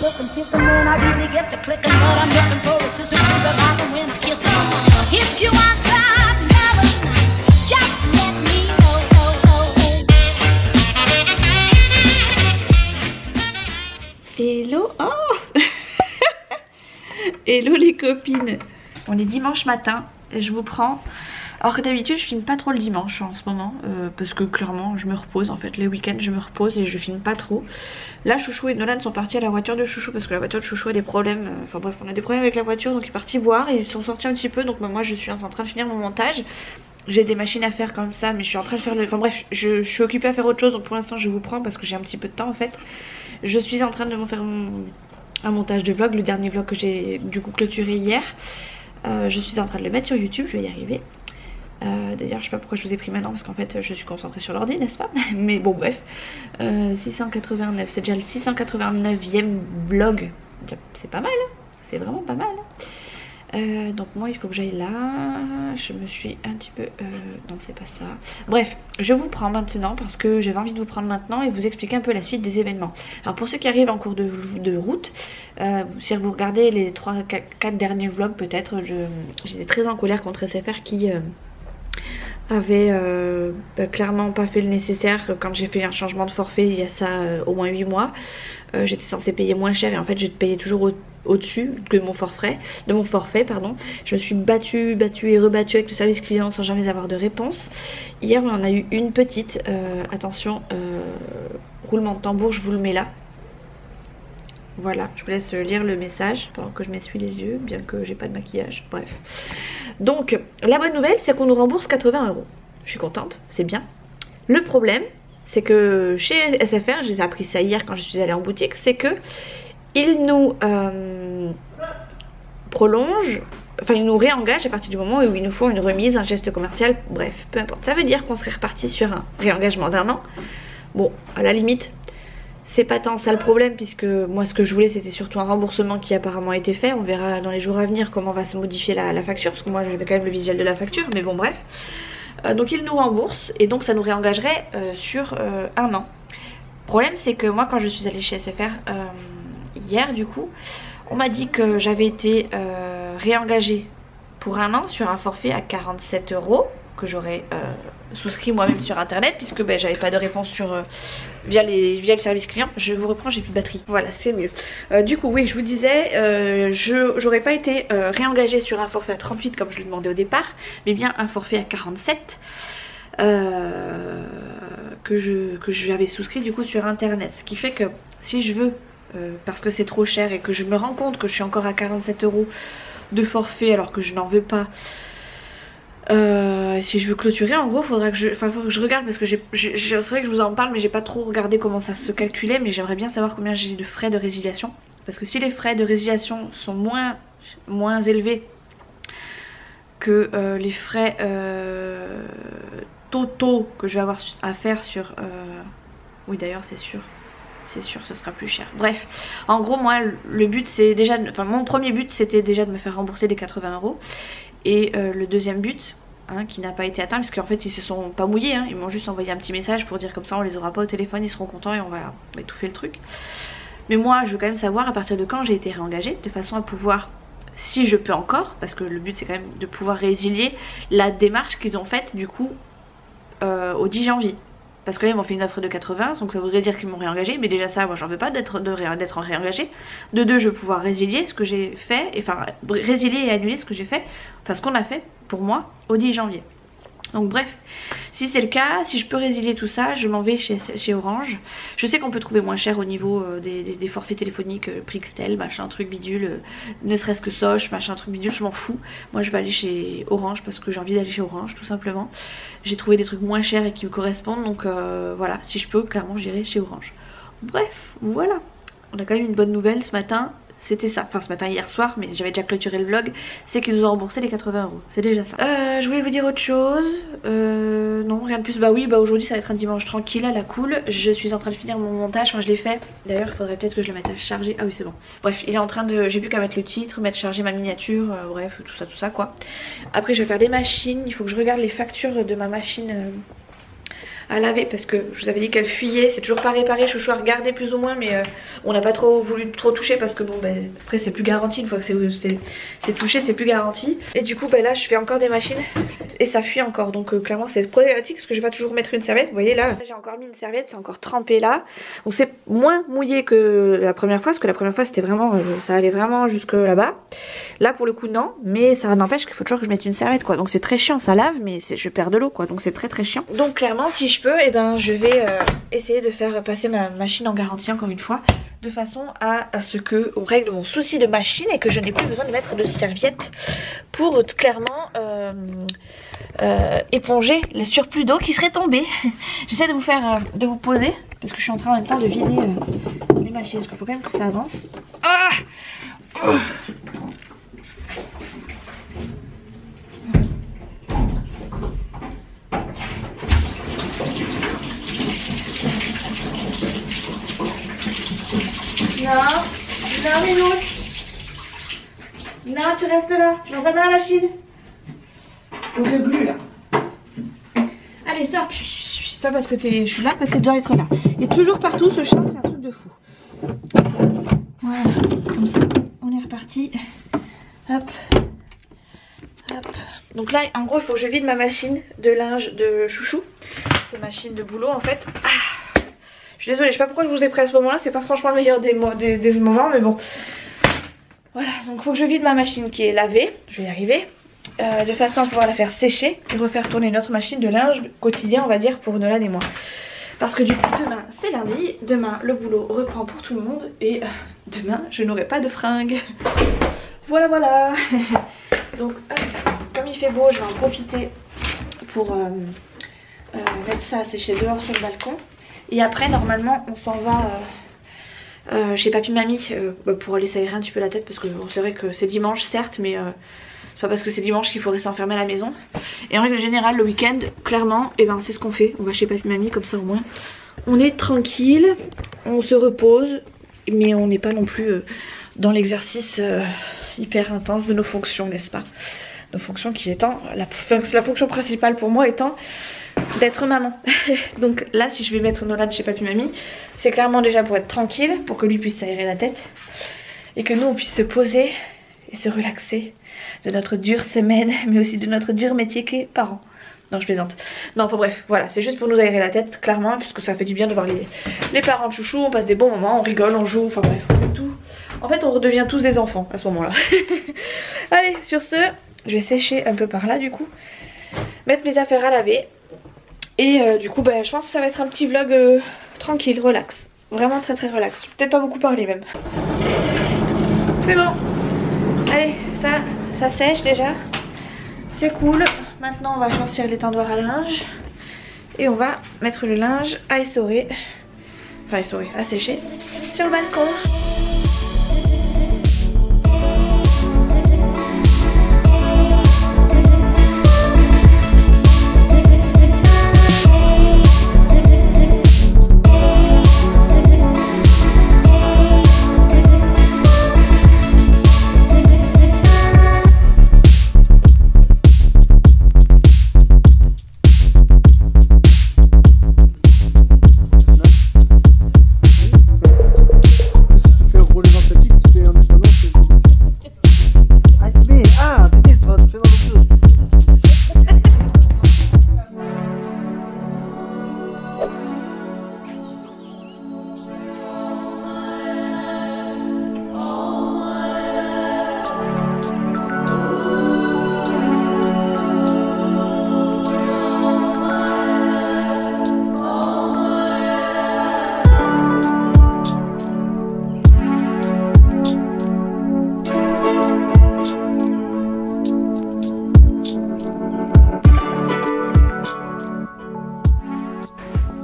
looking, picking when I really get to clicking, but I'm looking for a sister to revive and win a kiss. If you want some loving, just let me know. Hello, oh hello les copines. On est dimanche matin et je vous prends. Alors que d'habitude je filme pas trop le dimanche en ce moment parce que clairement je me repose en fait. Les week-ends je me repose et je filme pas trop. Là Chouchou et Nolan sont partis à la voiture de Chouchou parce que la voiture de Chouchou a des problèmes. Enfin bref, on a des problèmes avec la voiture, donc il est parti voir et ils sont sortis un petit peu. Donc moi je suis en train de finir mon montage. J'ai des machines à faire comme ça, mais je suis en train de faire le... Enfin bref, je suis occupée à faire autre chose, donc pour l'instant je vous prends parce que j'ai un petit peu de temps en fait. Je suis en train de me faire un montage de vlog, le dernier vlog que j'ai du coup clôturé hier. Je suis en train de le mettre sur YouTube, je vais y arriver. D'ailleurs je sais pas pourquoi je vous ai pris maintenant parce qu'en fait je suis concentrée sur l'ordi, n'est-ce pas? Mais bon bref, 689, c'est déjà le 689e vlog. C'est pas mal hein, c'est vraiment pas mal hein. Donc moi il faut que j'aille là. Je me suis un petit peu... non c'est pas ça. Bref, je vous prends maintenant parce que j'avais envie de vous prendre maintenant et vous expliquer un peu la suite des événements. Alors pour ceux qui arrivent en cours de route, si vous regardez les 3-4 derniers vlogs peut-être, j'étais très en colère contre SFR qui avait clairement pas fait le nécessaire. Quand j'ai fait un changement de forfait il y a ça au moins 8 mois, j'étais censée payer moins cher et en fait j'ai payé toujours au-dessus de mon forfait, pardon. Je me suis battue et rebattue avec le service client sans jamais avoir de réponse. Hier on en a eu une petite, attention, roulement de tambour, je vous le mets là. Voilà, je vous laisse lire le message pendant que je m'essuie les yeux, bien que j'ai pas de maquillage, bref. Donc, la bonne nouvelle, c'est qu'on nous rembourse 80 €. Je suis contente, c'est bien. Le problème, c'est que chez SFR, j'ai appris ça hier quand je suis allée en boutique, c'est que ils nous prolongent, enfin ils nous réengagent à partir du moment où ils nous font une remise, un geste commercial, bref, peu importe. Ça veut dire qu'on serait reparti sur un réengagement d'1 an. Bon, à la limite... c'est pas tant ça le problème puisque moi ce que je voulais c'était surtout un remboursement qui apparemment a été fait. On verra dans les jours à venir comment va se modifier la facture parce que moi j'avais quand même le visuel de la facture, mais bon bref. Donc ils nous remboursent et donc ça nous réengagerait sur 1 an. Le problème c'est que moi quand je suis allée chez SFR hier du coup, on m'a dit que j'avais été réengagée pour 1 an sur un forfait à 47 € que j'aurais souscrit moi-même sur internet puisque j'avais pas de réponse sur via le service client. Je vous reprends, j'ai plus de batterie. Voilà, c'est mieux. Du coup oui, je vous disais, j'aurais pas été réengagée sur un forfait à 38 comme je le demandais au départ, mais bien un forfait à 47 que je avais souscrit du coup sur internet. Ce qui fait que si je veux, parce que c'est trop cher et que je me rends compte que je suis encore à 47 € de forfait alors que je n'en veux pas, si je veux clôturer en gros faut que je regarde parce que c'est vrai que je vous en parle mais j'ai pas trop regardé comment ça se calculait, mais j'aimerais bien savoir combien j'ai de frais de résiliation parce que si les frais de résiliation sont moins élevés que les frais totaux que je vais avoir à faire sur oui d'ailleurs c'est sûr ce sera plus cher. Bref, en gros moi le but c'est déjà, enfin mon premier but c'était déjà de me faire rembourser les 80 € et le deuxième but hein, qui n'a pas été atteint parce qu'en fait ils se sont pas mouillés hein, ils m'ont juste envoyé un petit message pour dire comme ça on les aura pas au téléphone, ils seront contents et on va étouffer le truc. Mais moi je veux quand même savoir à partir de quand j'ai été réengagée de façon à pouvoir, si je peux encore, parce que le but c'est quand même de pouvoir résilier la démarche qu'ils ont faite du coup au 10 janvier. Parce que là ils m'ont fait une offre de 80, donc ça voudrait dire qu'ils m'ont réengagé, mais déjà ça moi j'en veux pas d'être réengagé. De deux, je veux pouvoir résilier ce que j'ai fait, enfin résilier et annuler ce que j'ai fait, enfin ce qu'on a fait pour moi au 10 janvier. Donc bref, si c'est le cas, si je peux résilier tout ça, je m'en vais chez Orange. Je sais qu'on peut trouver moins cher au niveau des forfaits téléphoniques, Prixtel, machin truc bidule, ne serait-ce que Soch, machin truc bidule, je m'en fous. Moi je vais aller chez Orange parce que j'ai envie d'aller chez Orange tout simplement. J'ai trouvé des trucs moins chers et qui me correspondent, donc voilà, si je peux, clairement j'irai chez Orange. Bref, voilà, on a quand même une bonne nouvelle ce matin. C'était ça, enfin ce matin hier soir, mais j'avais déjà clôturé le vlog, c'est qu'ils nous ont remboursé les 80 €, c'est déjà ça. Je voulais vous dire autre chose, non rien de plus, bah oui, bah aujourd'hui ça va être un dimanche tranquille à la cool, je suis en train de finir mon montage, enfin je l'ai fait, d'ailleurs il faudrait peut-être que je le mette à charger, ah oui c'est bon. Bref, il est en train de, j'ai plus qu'à mettre le titre, mettre charger ma miniature, bref tout ça quoi. Après je vais faire des machines, il faut que je regarde les factures de ma machine à laver parce que je vous avais dit qu'elle fuyait. C'est toujours pas réparé, Chouchou a regardé plus ou moins, mais on n'a pas trop voulu trop toucher parce que bon ben après c'est plus garanti, une fois que c'est touché c'est plus garanti. Et du coup ben là je fais encore des machines et ça fuit encore, donc clairement c'est problématique parce que je vais pas toujours mettre une serviette. Vous voyez là j'ai encore mis une serviette, c'est encore trempé là, donc c'est moins mouillé que la première fois parce que la première fois c'était vraiment ça allait vraiment jusque là-bas. Là pour le coup non, mais ça n'empêche qu'il faut toujours que je mette une serviette quoi, donc c'est très chiant, ça lave mais je perds de l'eau quoi, donc c'est très chiant. Donc clairement si je peux, et ben je vais essayer de faire passer ma machine en garantie encore une fois, de façon à ce que on règle mon souci de machine et que je n'ai plus besoin de mettre de serviette pour clairement éponger le surplus d'eau qui serait tombé. J'essaie de vous poser parce que je suis en train en même temps de vider les machines parce qu'il faut quand même que ça avance. Ah oh. Non, Minou. Non, tu restes là. Tu vas pas dans la machine. On veut glu là. Allez, sors. C'est pas parce que je suis là que tu dois être là. Et toujours partout, ce chat, c'est un truc de fou. Voilà, comme ça, on est reparti. Hop. Hop. Donc là, en gros, il faut que je vide ma machine de linge de Chouchou. C'est machine de boulot en fait. Ah. Je suis désolée, je sais pas pourquoi je vous ai pris à ce moment là, c'est pas franchement le meilleur des moments, mais bon. Voilà, donc il faut que je vide ma machine qui est lavée, je vais y arriver, de façon à pouvoir la faire sécher et refaire tourner notre machine de linge quotidien on va dire pour Nolan et moi. Parce que du coup demain c'est lundi, demain le boulot reprend pour tout le monde et demain je n'aurai pas de fringues. Voilà voilà. Donc comme il fait beau je vais en profiter pour mettre ça à sécher dehors sur le balcon. Et après normalement on s'en va chez papy mamie pour aller s'aérer un petit peu la tête parce que bon, c'est vrai que c'est dimanche certes mais c'est pas parce que c'est dimanche qu'il faudrait s'enfermer à la maison. Et en règle générale le week-end clairement et ben c'est ce qu'on fait, on va chez papy mamie comme ça au moins on est tranquille, on se repose mais on n'est pas non plus dans l'exercice hyper intense de nos fonctions, n'est-ce pas? Nos fonctions qui étant la fonction principale pour moi étant d'être maman. Donc là si je vais mettre Nolan chez papy mamie c'est clairement déjà pour être tranquille, pour que lui puisse s'aérer la tête et que nous on puisse se poser et se relaxer de notre dure semaine mais aussi de notre dur métier qui est parent. Non je plaisante. Non enfin bref voilà, c'est juste pour nous aérer la tête clairement puisque ça fait du bien de voir les parents de Chouchou, on passe des bons moments, on rigole, on joue, enfin bref on fait tout. En fait on redevient tous des enfants à ce moment là. Allez sur ce je vais sécher un peu par là du coup, mettre mes affaires à laver. Et du coup bah, je pense que ça va être un petit vlog tranquille, relax. Vraiment très relax. Peut-être pas beaucoup parler même. C'est bon. Allez, ça sèche déjà. C'est cool. Maintenant on va choisir l'étendoir à linge. Et on va mettre le linge à essorer. Enfin essorer, à sécher sur le balcon.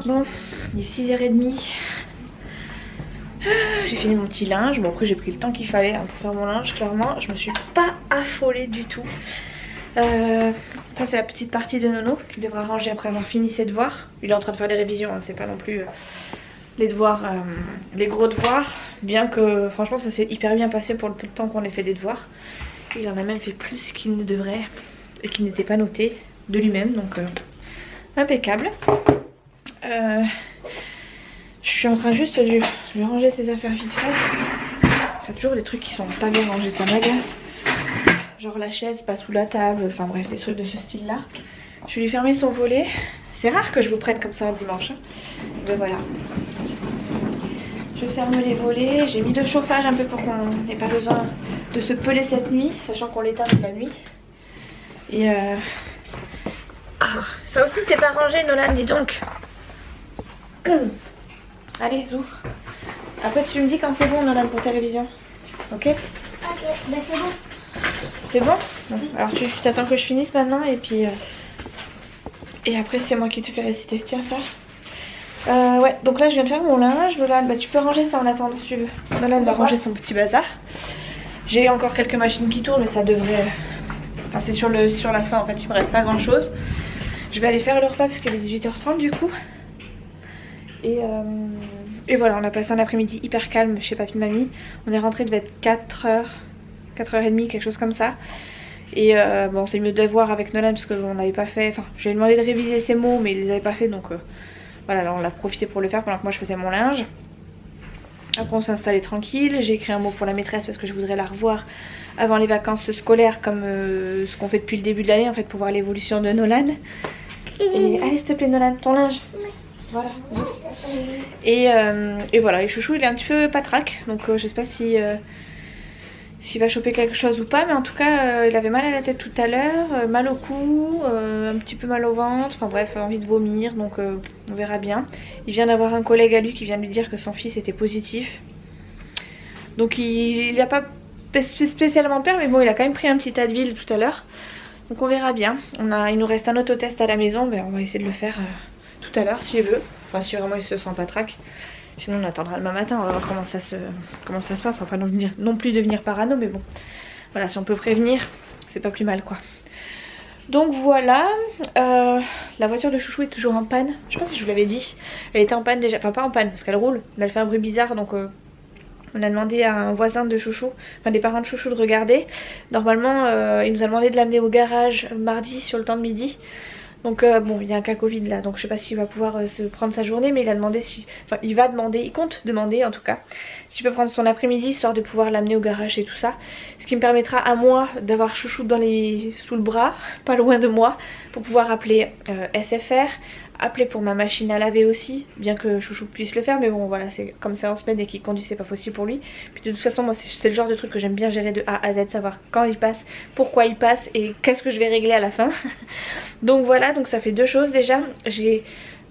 Bon, il est 6h30. J'ai fini mon petit linge. Bon après j'ai pris le temps qu'il fallait pour faire mon linge. Clairement je me suis pas affolée du tout. Ça c'est la petite partie de Nono qui devra ranger après avoir fini ses devoirs. Il est en train de faire des révisions, hein. C'est pas non plus les devoirs, les gros devoirs. Bien que franchement ça s'est hyper bien passé pour le peu de temps qu'on ait fait des devoirs. Il en a même fait plus qu'il ne devrait et qui n'était pas noté de lui-même, donc impeccable. Je suis en train juste de lui ranger ses affaires vite fait. C'est toujours des trucs qui sont pas bien rangés, ça m'agace. Genre la chaise pas sous la table, enfin bref, des trucs de ce style là. Je vais lui fermer son volet. C'est rare que je vous prenne comme ça un dimanche. Hein. Mais voilà. Je ferme les volets. J'ai mis le chauffage un peu pour qu'on n'ait pas besoin de se peler cette nuit, sachant qu'on l'éteint toute la nuit. Et ça aussi c'est pas rangé, Nolan, dis donc. Allez, zou. Après tu me dis quand c'est bon, Nolan, pour ta révision. Ok? Ok, bah c'est bon. C'est bon? Bon. Alors tu t'attends que je finisse maintenant et puis... Et après c'est moi qui te fais réciter. Tiens ça. Ouais, donc là je viens de faire mon linge. Nolan, bah tu peux ranger ça en attendant si tu veux. Nolan va ranger son petit bazar. J'ai encore quelques machines qui tournent mais ça devrait... Enfin c'est sur la fin en fait, il me reste pas grand chose. Je vais aller faire le repas parce qu'il est 18h30 du coup. Et voilà, on a passé un après-midi hyper calme chez papy mamie. On est rentré, devait être 4h, 4h30, quelque chose comme ça. Et bon, c'est mieux de voir avec Nolan parce qu'on n'avait pas fait... Enfin, je lui ai demandé de réviser ses mots mais il les avait pas fait donc voilà, là on l'a profité pour le faire pendant que moi je faisais mon linge. Après on s'est installé tranquille, j'ai écrit un mot pour la maîtresse parce que je voudrais la revoir avant les vacances scolaires comme ce qu'on fait depuis le début de l'année en fait pour voir l'évolution de Nolan. Et allez s'il te plaît Nolan, ton linge. Voilà. Et voilà, et Chouchou il est un petit peu patraque donc je sais pas si... s'il va choper quelque chose ou pas, mais en tout cas il avait mal à la tête tout à l'heure, mal au cou, un petit peu mal au ventre, enfin bref, envie de vomir, donc on verra bien. Il vient d'avoir un collègue à lui qui vient de lui dire que son fils était positif. Donc il n'a pas spécialement peur, mais bon il a quand même pris un petit Advil tout à l'heure. Donc on verra bien. Il nous reste un autotest à la maison, mais on va essayer de le faire tout à l'heure s'il veut. Enfin si vraiment il se sent patraque. Sinon on attendra demain matin, on va voir comment ça se passe. On va pas non plus devenir parano, mais bon. Voilà, si on peut prévenir, c'est pas plus mal quoi. Donc voilà, la voiture de Chouchou est toujours en panne. Je sais pas si je vous l'avais dit. Elle était en panne déjà, enfin pas en panne parce qu'elle roule, mais elle fait un bruit bizarre donc on a demandé à un voisin de Chouchou, enfin des parents de Chouchou de regarder. Normalement il nous a demandé de l'amener au garage mardi sur le temps de midi. Donc bon, il y a un cas Covid là, donc je sais pas s'il va pouvoir se prendre sa journée, mais il a demandé si... Enfin, il compte demander en tout cas, s'il peut prendre son après-midi, histoire de pouvoir l'amener au garage et tout ça. Ce qui me permettra à moi d'avoir Chouchou sous le bras, pas loin de moi, pour pouvoir appeler SFR, appeler pour ma machine à laver aussi, bien que Chouchou puisse le faire, mais bon voilà, c'est comme c'est en semaine et qu'il conduit, c'est pas possible pour lui. Puis de toute façon moi c'est le genre de truc que j'aime bien gérer de A à Z, savoir quand il passe, pourquoi il passe et qu'est-ce que je vais régler à la fin. Donc voilà, donc ça fait deux choses déjà. J'ai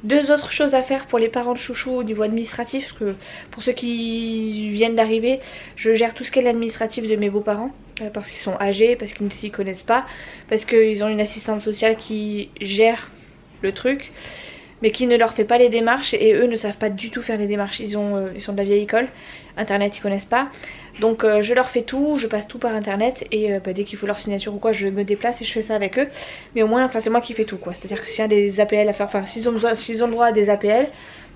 deux autres choses à faire pour les parents de Chouchou au niveau administratif, parce que pour ceux qui viennent d'arriver, je gère tout ce qui est l'administratif de mes beaux-parents, parce qu'ils sont âgés, parce qu'ils ne s'y connaissent pas, parce qu'ils ont une assistante sociale qui gère le truc mais qui ne leur fait pas les démarches et eux ne savent pas du tout faire les démarches. Ils sont de la vieille école, internet ils connaissent pas, donc je leur fais tout, je passe tout par internet et dès qu'il faut leur signature ou quoi je me déplace et je fais ça avec eux, mais au moins enfin c'est moi qui fais tout quoi, c'est à dire que s'il y a des APL à faire, enfin s'ils ont le droit à des APL,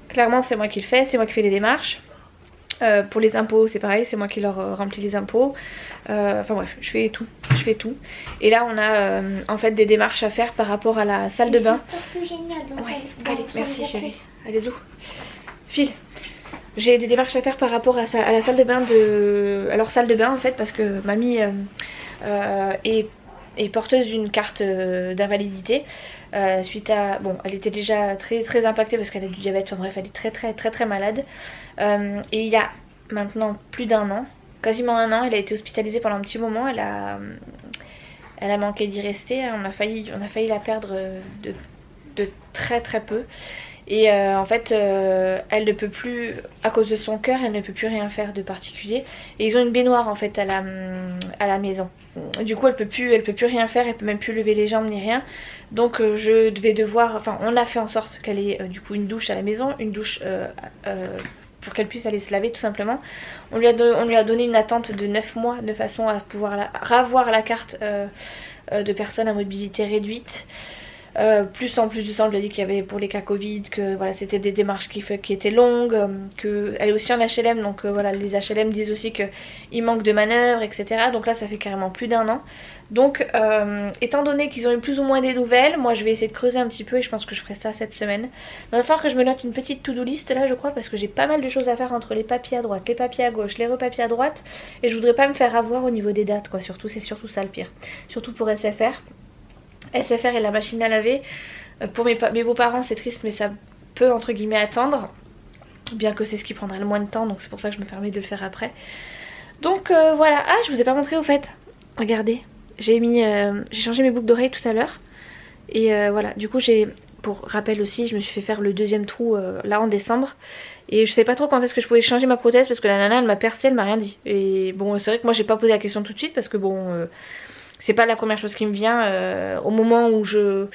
clairement c'est moi qui le fais, c'est moi qui fais les démarches. Pour les impôts c'est pareil, c'est moi qui leur remplis les impôts, enfin bref je fais tout, et là on a en fait des démarches à faire par rapport à la salle de bain. Ouais, allez merci chérie, allez zou, file. J'ai des démarches à faire par rapport à la salle de bain à leur salle de bain en fait, parce que mamie est porteuse d'une carte d'invalidité suite à... Bon, elle était déjà très impactée parce qu'elle a du diabète, enfin bref, elle est très malade. Et il y a maintenant plus d'un an, quasiment un an, elle a été hospitalisée pendant un petit moment, elle a manqué d'y rester, on a failli la perdre de très peu. Et en fait elle ne peut plus, à cause de son cœur, elle ne peut plus rien faire de particulier. Et ils ont une baignoire en fait à la maison. Du coup elle peut plus rien faire, elle peut même plus lever les jambes ni rien. Donc on a fait en sorte qu'elle ait du coup une douche à la maison, une douche pour qu'elle puisse aller se laver tout simplement. On lui a donné une attente de 9 mois de façon à pouvoir ravoir la carte de personnes à mobilité réduite. Plus en plus du sang, je lui ai dit qu'il y avait pour les cas Covid, que voilà, c'était des démarches qui étaient longues, qu'elle est aussi en HLM, donc voilà, les HLM disent aussi qu'il manque de manœuvres, etc. Donc là ça fait carrément plus d'1 an. Donc étant donné qu'ils ont eu plus ou moins des nouvelles, moi je vais essayer de creuser un petit peu et je pense que je ferai ça cette semaine. Il va falloir que je me note une petite to-do list là je crois, parce que j'ai pas mal de choses à faire entre les papiers à droite, les papiers à gauche, les repapiers à droite, et je voudrais pas me faire avoir au niveau des dates quoi, surtout, c'est surtout ça le pire. Surtout pour SFR. SFR et la machine à laver, pour mes beaux-parents c'est triste mais ça peut entre guillemets attendre, bien que c'est ce qui prendra le moins de temps, donc c'est pour ça que je me permets de le faire après. Donc voilà, ah je vous ai pas montré au fait, regardez, j'ai changé mes boucles d'oreilles tout à l'heure, et voilà, du coup pour rappel aussi, je me suis fait faire le deuxième trou là en décembre, et je sais pas trop quand est-ce que je pouvais changer ma prothèse parce que la nana elle m'a percé, elle m'a rien dit, et bon c'est vrai que moi j'ai pas posé la question tout de suite parce que bon... c'est pas la première chose qui me vient au moment où je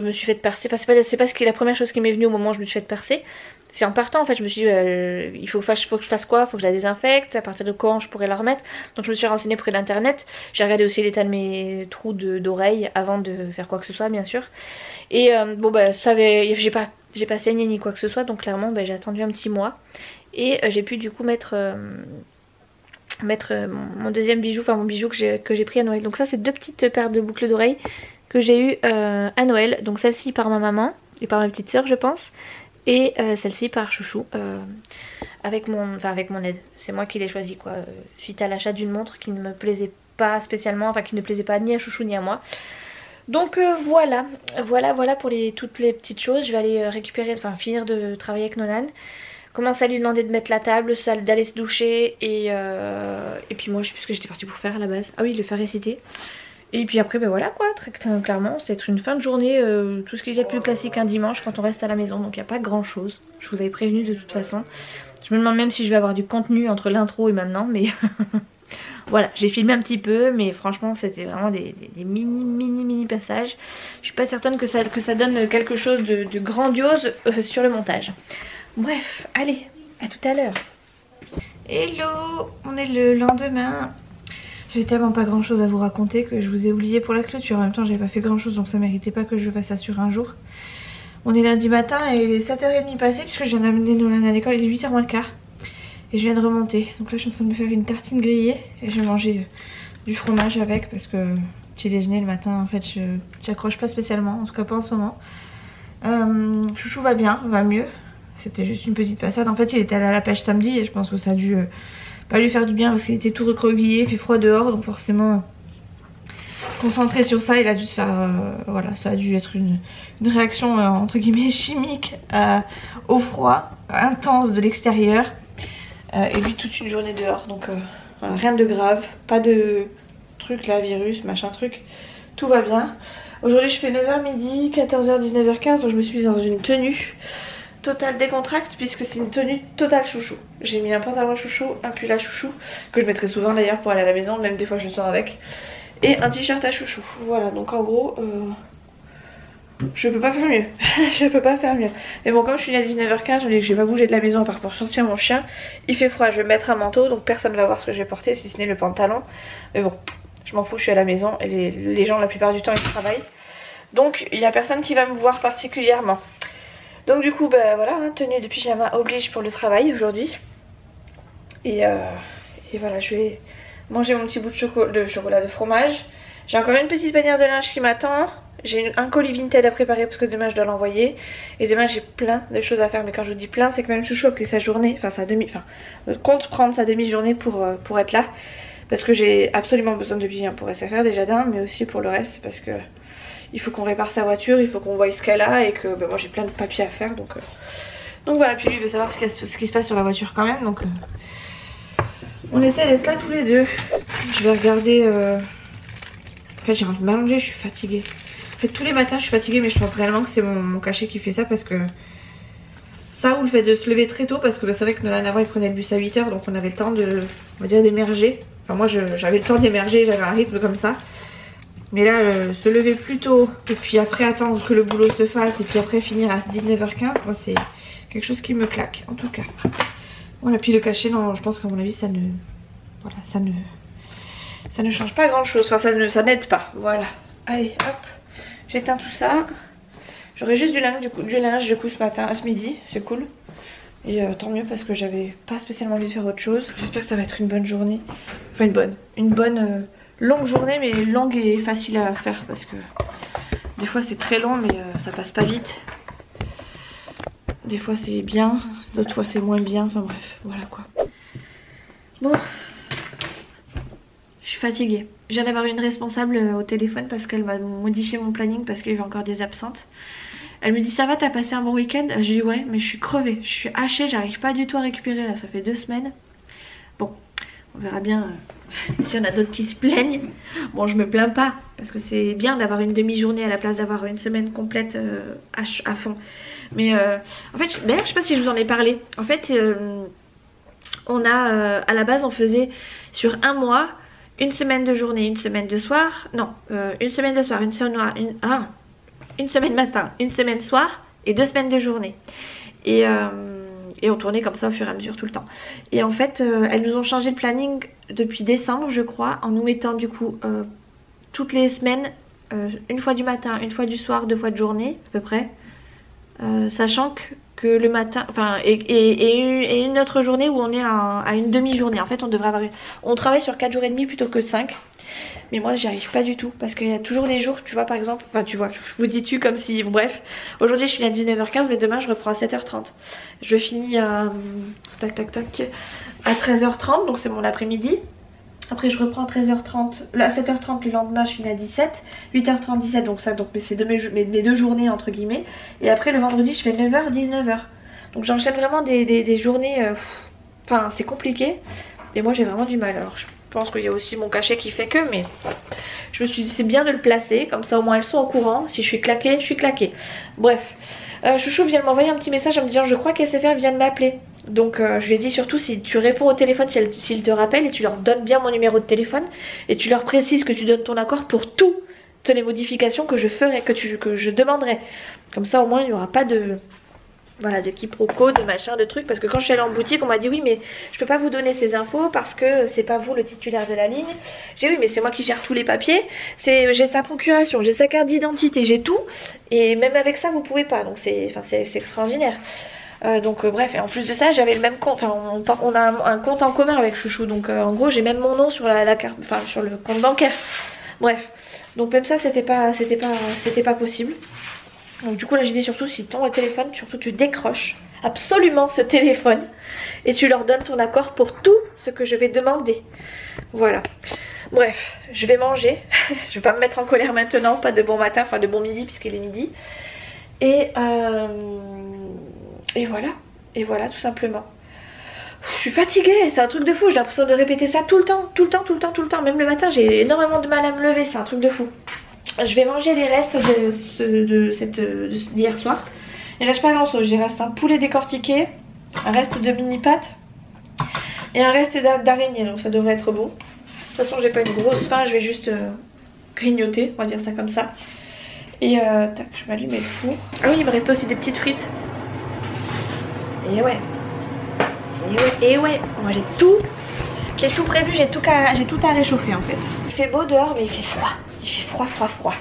me suis fait percer. Enfin c'est pas la première chose qui m'est venue au moment où je me suis fait percer. C'est en partant en fait, je me suis dit il faut que je fasse quoi, faut que je la désinfecte, à partir de quand je pourrais la remettre. Donc je me suis renseignée près d'internet. J'ai regardé aussi l'état de mes trous d'oreilles avant de faire quoi que ce soit bien sûr. Et bon bah ça j'ai pas saigné ni quoi que ce soit, donc clairement bah, j'ai attendu un petit mois. Et j'ai pu du coup mettre mon deuxième bijou, enfin mon bijou que j'ai pris à Noël. Donc ça c'est 2 petites paires de boucles d'oreilles que j'ai eu à Noël. Donc celle-ci par ma maman et par ma petite soeur je pense, et celle-ci par Chouchou avec mon aide. C'est moi qui l'ai choisi quoi, suite à l'achat d'une montre qui ne me plaisait pas spécialement, enfin qui ne plaisait pas ni à Chouchou ni à moi. Donc voilà pour toutes les petites choses. Je vais aller récupérer, enfin finir de travailler avec Nonan, commencer à lui demander de mettre la table, d'aller se doucher, et puis moi je sais plus ce que j'étais partie pour faire à la base. Ah oui, le faire réciter. Et puis après ben voilà quoi, très clairement c'est être une fin de journée, tout ce qu'il y a de plus classique un dimanche quand on reste à la maison, donc il n'y a pas grand chose. Je vous avais prévenu de toute façon. Je me demande même si je vais avoir du contenu entre l'intro et maintenant, mais voilà, j'ai filmé un petit peu, mais franchement c'était vraiment des mini passages. Je suis pas certaine que ça donne quelque chose de grandiose sur le montage. Bref, allez, à tout à l'heure. Hello, on est le lendemain. J'avais tellement pas grand chose à vous raconter que je vous ai oublié pour la clôture. En même temps j'avais pas fait grand chose, donc ça méritait pas que je fasse ça sur un jour. On est lundi matin et il est 7h30 passé puisque je viens d'amener Nolan à l'école, il est 8h moins le quart. Et je viens de remonter. Donc là je suis en train de me faire une tartine grillée et je vais manger du fromage avec, parce que petit déjeuner le matin en fait j'accroche pas spécialement, en tout cas pas en ce moment. Chouchou va bien, va mieux. C'était juste une petite passade. En fait il était allé à la pêche samedi et je pense que ça a dû pas lui faire du bien parce qu'il était tout recroquevillé, il fait froid dehors, donc forcément concentré sur ça il a dû se faire voilà, ça a dû être une réaction entre guillemets chimique au froid intense de l'extérieur, et lui toute une journée dehors, donc voilà, rien de grave, pas de truc là, virus machin truc, tout va bien. Aujourd'hui je fais 9h midi, 14h 19h15, donc je me suis mise dans une tenue total décontracte puisque c'est une tenue totale chouchou. J'ai mis un pantalon chouchou, un pull à chouchou que je mettrai souvent d'ailleurs pour aller à la maison, même des fois je sors avec, et un t-shirt à chouchou. Voilà, donc en gros je peux pas faire mieux. Je peux pas faire mieux. Mais bon, comme je suis à 19h15, je me dis que je vais pas bouger de la maison à part pour sortir mon chien. Il fait froid, je vais mettre un manteau, donc personne va voir ce que je vais porter si ce n'est le pantalon. Mais bon, je m'en fous, je suis à la maison et les gens la plupart du temps ils travaillent, donc il y a personne qui va me voir particulièrement. Donc du coup bah voilà, hein, tenue de pyjama oblige pour le travail aujourd'hui. Et voilà, je vais manger mon petit bout de chocolat de fromage. J'ai encore une petite panière de linge qui m'attend. J'ai un colis Vinted à préparer parce que demain je dois l'envoyer. Et demain j'ai plein de choses à faire. Mais quand je vous dis plein, c'est que même Chouchou a pris sa journée, enfin compte prendre sa demi-journée pour être là. Parce que j'ai absolument besoin de lui, hein, pour SFR déjà d'un, mais aussi pour le reste, parce que il faut qu'on répare sa voiture, il faut qu'on voie ce qu'elle a, et que bah, moi j'ai plein de papiers à faire, donc voilà. Puis lui il veut savoir ce qui se passe sur la voiture quand même, donc on essaie d'être là tous les deux. Je vais regarder en fait j'ai envie de m'allonger, je suis fatiguée. En fait tous les matins je suis fatiguée, mais je pense réellement que c'est mon cachet qui fait ça, parce que ça ou le fait de se lever très tôt, parce que bah, c'est vrai que Nolan avant il prenait le bus à 8h, donc on avait le temps de, on va dire, d'émerger. Enfin moi j'avais le temps d'émerger, j'avais un rythme comme ça. Mais là, se lever plus tôt et puis après attendre que le boulot se fasse et puis après finir à 19h15, moi c'est quelque chose qui me claque en tout cas. Voilà, puis le cachet, non, je pense qu'à mon avis ça ne, voilà, ça ne change pas grand chose, enfin ça n'aide pas. Voilà, allez hop, j'éteins tout ça. J'aurai juste du linge du coup ce midi, c'est cool. Et tant mieux parce que j'avais pas spécialement envie de faire autre chose. J'espère que ça va être une bonne journée. Enfin une bonne longue journée, mais longue et facile à faire parce que des fois c'est très long mais ça passe pas vite. Des fois c'est bien, d'autres fois c'est moins bien, enfin bref, voilà quoi. Bon, je suis fatiguée. Je viens d'avoir une responsable au téléphone parce qu'elle va modifier mon planning parce qu'il y avait encore des absentes. Elle me dit ça va, t'as passé un bon week-end? Je dis ouais, mais je suis crevée, je suis hachée, j'arrive pas du tout à récupérer là, ça fait 2 semaines. Bon, on verra bien s'il y en a d'autres qui se plaignent. Bon, je me plains pas parce que c'est bien d'avoir une demi-journée à la place d'avoir une semaine complète à fond. Mais en fait, d'ailleurs je sais pas si je vous en ai parlé. En fait, on a à la base on faisait sur un mois une semaine de journée, une semaine de soir. Non, une semaine de soir, une semaine matin, une semaine soir et 2 semaines de journée. Et on tournait comme ça au fur et à mesure tout le temps. Et en fait elles nous ont changé le planning depuis décembre je crois, en nous mettant du coup toutes les semaines une fois du matin, une fois du soir, 2 fois de journée à peu près. Sachant que le matin, enfin et une autre journée où on est à une demi-journée. En fait on devrait avoir on travaille sur 4 jours et demi plutôt que 5. Mais moi j'y arrive pas du tout parce qu'il y a toujours des jours, tu vois par exemple, enfin tu vois, je vous dis comme si, bon, bref, aujourd'hui je finis à 19h15 mais demain je reprends à 7h30. Je finis à à 13h30 donc c'est mon après-midi. Après je reprends à 13h30, à 7h30 le lendemain je finis à 17, 8h30, 17 donc ça, donc c'est mes 2 journées entre guillemets. Et après le vendredi je fais 9h, 19h. Donc j'enchaîne vraiment des journées, enfin c'est compliqué et moi j'ai vraiment du mal. Alors je pense qu'il y a aussi mon cachet qui fait que, mais je me suis dit c'est bien de le placer, comme ça au moins elles sont au courant, si je suis claquée, je suis claquée. Bref, Chouchou vient de m'envoyer un petit message en me disant je crois qu'SFR vient de m'appeler. Donc je lui ai dit surtout si tu réponds au téléphone, s'il te rappelle et tu leur donnes bien mon numéro de téléphone et tu leur précises que tu donnes ton accord pour toutes les modifications que je ferai, que je demanderai. Comme ça au moins il n'y aura pas de... Voilà, de quiproquo, de machin, de trucs. Parce que quand je suis allée en boutique, on m'a dit oui mais je peux pas vous donner ces infos parce que c'est pas vous le titulaire de la ligne. J'ai oui mais c'est moi qui gère tous les papiers. J'ai sa procuration, j'ai sa carte d'identité, j'ai tout. Et même avec ça vous pouvez pas. Donc c'est extraordinaire. Bref, et en plus de ça j'avais le même compte. Enfin on a un compte en commun avec Chouchou. Donc en gros j'ai même mon nom sur la carte, enfin sur le compte bancaire. Bref. Donc même ça c'était pas possible. Donc du coup là j'ai dit surtout si ton téléphone, surtout tu décroches absolument ce téléphone et tu leur donnes ton accord pour tout ce que je vais demander. Voilà. Bref, je vais manger. Je vais pas me mettre en colère maintenant, pas de bon matin, enfin de bon midi puisqu'il est midi. Et voilà tout simplement. Je suis fatiguée, c'est un truc de fou, j'ai l'impression de répéter ça tout le temps. Même le matin j'ai énormément de mal à me lever, c'est un truc de fou. Je vais manger les restes d'hier soir. Il reste pas grand chose, il reste un poulet décortiqué, un reste de mini pâtes et un reste d'araignée, donc ça devrait être bon. De toute façon j'ai pas une grosse faim, je vais juste grignoter, on va dire ça comme ça. Et tac, je m'allume le four. Ah oui, il me reste aussi des petites frites. Et ouais, moi j'ai tout prévu, j'ai tout à réchauffer en fait. Il fait beau dehors mais il fait froid. Il fait froid.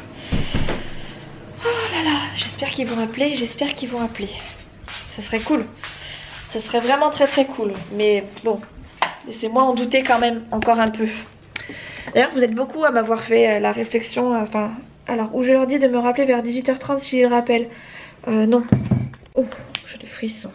Oh là là, j'espère qu'ils vont appeler, Ça serait cool. Ça serait vraiment très cool. Mais bon, laissez-moi en douter quand même encore un peu. D'ailleurs, vous êtes beaucoup à m'avoir fait la réflexion, alors où je leur dis de me rappeler vers 18h30 s'ils rappellent. Non. Oh, j'ai des frissons.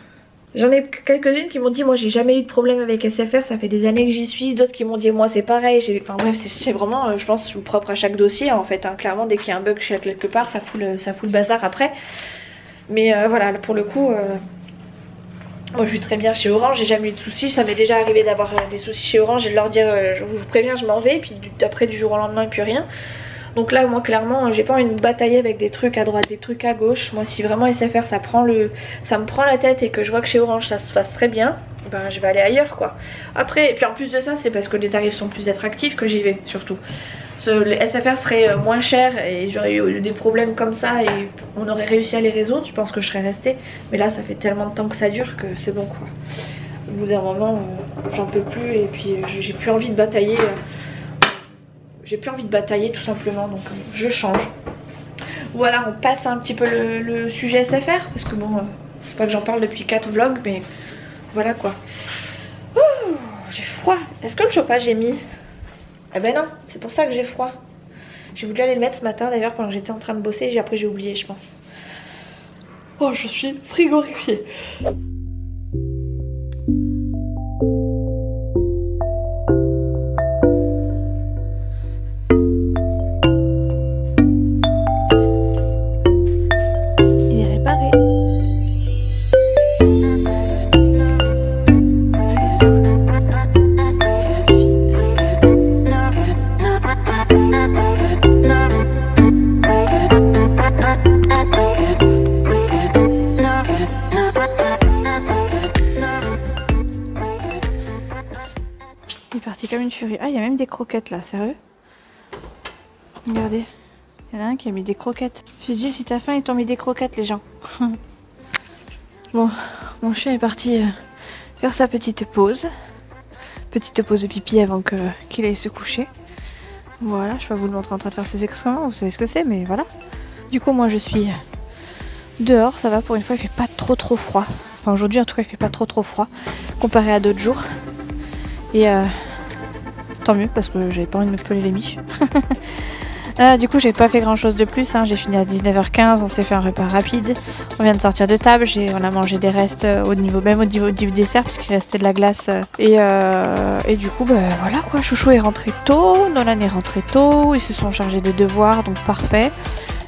J'en ai quelques-unes qui m'ont dit moi j'ai jamais eu de problème avec SFR, ça fait des années que j'y suis. D'autres qui m'ont dit moi c'est pareil. Enfin bref, c'est vraiment je pense propre à chaque dossier en fait. Clairement dès qu'il y a un bug quelque part ça fout le bazar après. Mais voilà, pour le coup moi je suis très bien chez Orange, j'ai jamais eu de soucis. Ça m'est déjà arrivé d'avoir des soucis chez Orange et de leur dire je vous préviens je m'en vais. Et puis après du jour au lendemain et puis rien. Donc là moi clairement j'ai pas envie de batailler avec des trucs à droite, des trucs à gauche. Moi si vraiment SFR ça me prend la tête et que je vois que chez Orange ça se passe très bien, ben je vais aller ailleurs quoi. Après, et puis en plus de ça c'est parce que les tarifs sont plus attractifs que j'y vais surtout. Le SFR serait moins cher et j'aurais eu des problèmes comme ça et on aurait réussi à les résoudre, je pense que je serais restée. Mais là ça fait tellement de temps que ça dure que c'est bon quoi. Au bout d'un moment j'en peux plus et puis j'ai plus envie de batailler. J'ai plus envie de batailler tout simplement, donc je change. voilà, on passe un petit peu le sujet SFR parce que bon, c'est pas que j'en parle depuis 4 vlogs, mais voilà quoi. Oh, j'ai froid. Est-ce que le chauffage est mis? Eh ben non, c'est pour ça que j'ai froid. J'ai voulu aller le mettre ce matin d'ailleurs pendant que j'étais en train de bosser, après j'ai oublié je pense. Oh, je suis frigorifiée. Comme une furie. Ah, il y a même des croquettes là, sérieux? Regardez, il y en a un qui a mis des croquettes. Je dis, si t'as faim, ils t'ont mis des croquettes, les gens. Bon, mon chien est parti faire sa petite pause. Petite pause de pipi avant qu'il aille se coucher. Voilà, je vais pas vous le montrer en train de faire ses excréments, vous savez ce que c'est, mais voilà. Du coup, moi je suis dehors, ça va pour une fois, il fait pas trop froid. Enfin, aujourd'hui en tout cas, il fait pas trop froid comparé à d'autres jours. Et tant mieux parce que j'avais pas envie de me peler les miches. Du coup j'ai pas fait grand chose de plus, hein. J'ai fini à 19h15, on s'est fait un repas rapide. On vient de sortir de table, on a mangé des restes au niveau du dessert puisqu'il restait de la glace. Et du coup bah, voilà quoi, Chouchou est rentré tôt, Nolan est rentré tôt, ils se sont chargés de devoirs donc parfait.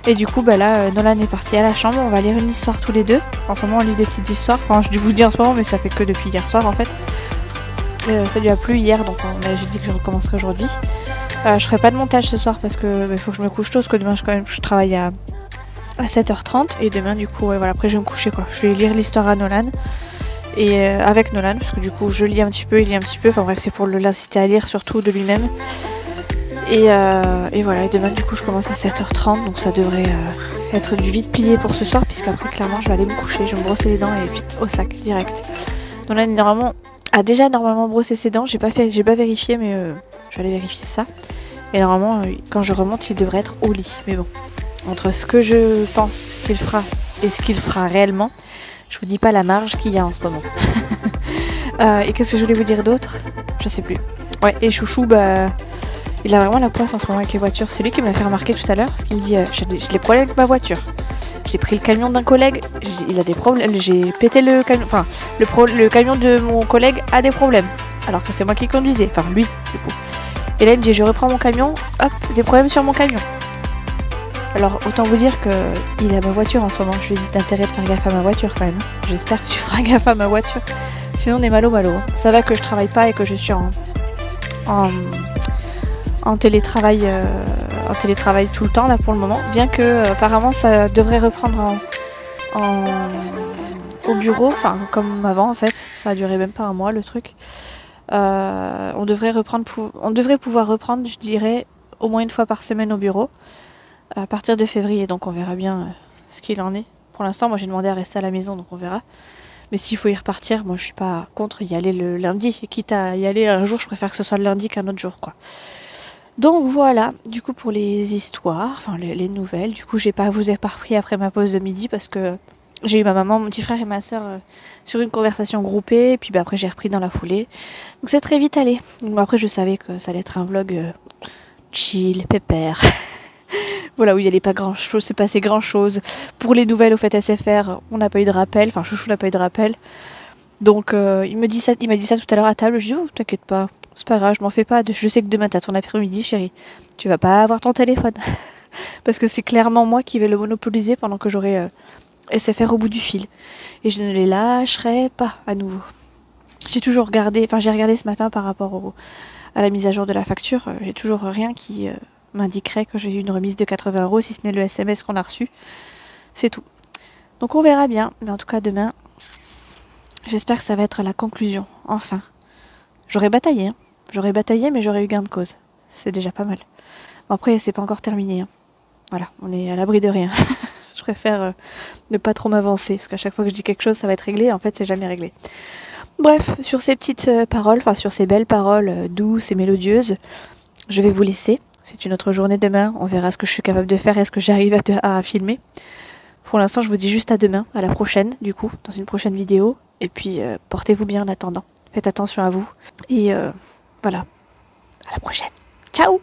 Et du coup bah là Nolan est parti à la chambre, on va lire une histoire tous les deux. En ce moment on lit des petites histoires, enfin je vous dis en ce moment mais ça fait que depuis hier soir en fait. Ça lui a plu hier donc j'ai dit que je recommencerai aujourd'hui. Je ferai pas de montage ce soir parce que faut que je me couche tôt parce que demain je travaille à 7h30 et demain du coup ouais, voilà, après je vais me coucher quoi. Je vais lire l'histoire à Nolan et avec Nolan parce que du coup je lis un petit peu, il lit un petit peu, enfin bref c'est pour l'inciter à lire surtout de lui-même. Et voilà, et demain du coup je commence à 7h30 donc ça devrait être du vite plié pour ce soir puisqu'après clairement je vais aller me coucher, je vais me brosser les dents et vite au sac direct. Nolan normalement a déjà normalement brossé ses dents, j'ai pas vérifié mais je vais aller vérifier ça. Et normalement quand je remonte il devrait être au lit. Mais bon, entre ce que je pense qu'il fera et ce qu'il fera réellement, je vous dis pas la marge qu'il y a en ce moment. Et qu'est-ce que je voulais vous dire d'autre? Je sais plus. Ouais, et Chouchou bah il a vraiment la poisse en ce moment avec les voitures. C'est lui qui me l'a fait remarquer tout à l'heure parce qu'il me dit j'ai des problèmes avec ma voiture. J'ai pris le camion d'un collègue, il a des problèmes, j'ai pété le camion, enfin le camion de mon collègue a des problèmes, alors que c'est moi qui conduisais, enfin lui du coup. Et là il me dit je reprends mon camion, hop, des problèmes sur mon camion. Alors autant vous dire que il a ma voiture en ce moment, je lui ai dit d'intérêt de faire gaffe à ma voiture quand même. J'espère que tu feras gaffe à ma voiture, sinon on est malo. Ça va que je travaille pas et que je suis en télétravail tout le temps là pour le moment, bien que apparemment ça devrait reprendre au bureau, enfin comme avant en fait, ça a duré même pas un mois le truc. On devrait pouvoir reprendre je dirais au moins une fois par semaine au bureau à partir de février, donc on verra bien ce qu'il en est. Pour l'instant moi j'ai demandé à rester à la maison donc on verra. Mais s'il faut y repartir, moi je suis pas contre y aller le lundi, et quitte à y aller un jour je préfère que ce soit le lundi qu'un autre jour quoi. Donc voilà, du coup pour les histoires, enfin les nouvelles, du coup j'ai pas vous ai pas repris après ma pause de midi parce que j'ai eu ma maman, mon petit frère et ma soeur sur une conversation groupée, et puis bah, après j'ai repris dans la foulée. Donc c'est très vite allé. Donc après je savais que ça allait être un vlog chill, pépère. Voilà, où il n'y allait pas grand chose, c'est passé grand chose. Pour les nouvelles au fait SFR, on n'a pas eu de rappel, enfin Chouchou n'a pas eu de rappel. Donc il m'a dit ça tout à l'heure à table, je dis oh t'inquiète pas. C'est pas grave, je m'en fais pas. Je sais que demain t'as ton après-midi, chérie. Tu vas pas avoir ton téléphone. Parce que c'est clairement moi qui vais le monopoliser pendant que j'aurai SFR au bout du fil. Et je ne les lâcherai pas à nouveau. J'ai toujours regardé, enfin j'ai regardé ce matin par rapport à la mise à jour de la facture. J'ai toujours rien qui m'indiquerait que j'ai eu une remise de 80 €, si ce n'est le SMS qu'on a reçu. C'est tout. Donc on verra bien. Mais en tout cas demain, j'espère que ça va être la conclusion. Enfin. J'aurais bataillé, hein. J'aurais bataillé, mais j'aurais eu gain de cause. C'est déjà pas mal. Bon, après, c'est pas encore terminé. Hein. Voilà, on est à l'abri de rien. Je préfère ne pas trop m'avancer, parce qu'à chaque fois que je dis quelque chose, ça va être réglé. En fait, c'est jamais réglé. Bref, sur ces petites paroles, enfin sur ces belles paroles douces et mélodieuses, je vais vous laisser. c'est une autre journée demain. On verra ce que je suis capable de faire et ce que j'arrive à filmer. Pour l'instant, je vous dis juste à demain, à la prochaine, du coup, dans une prochaine vidéo. Et puis, portez-vous bien en attendant. Faites attention à vous. Et voilà, à la prochaine. Ciao!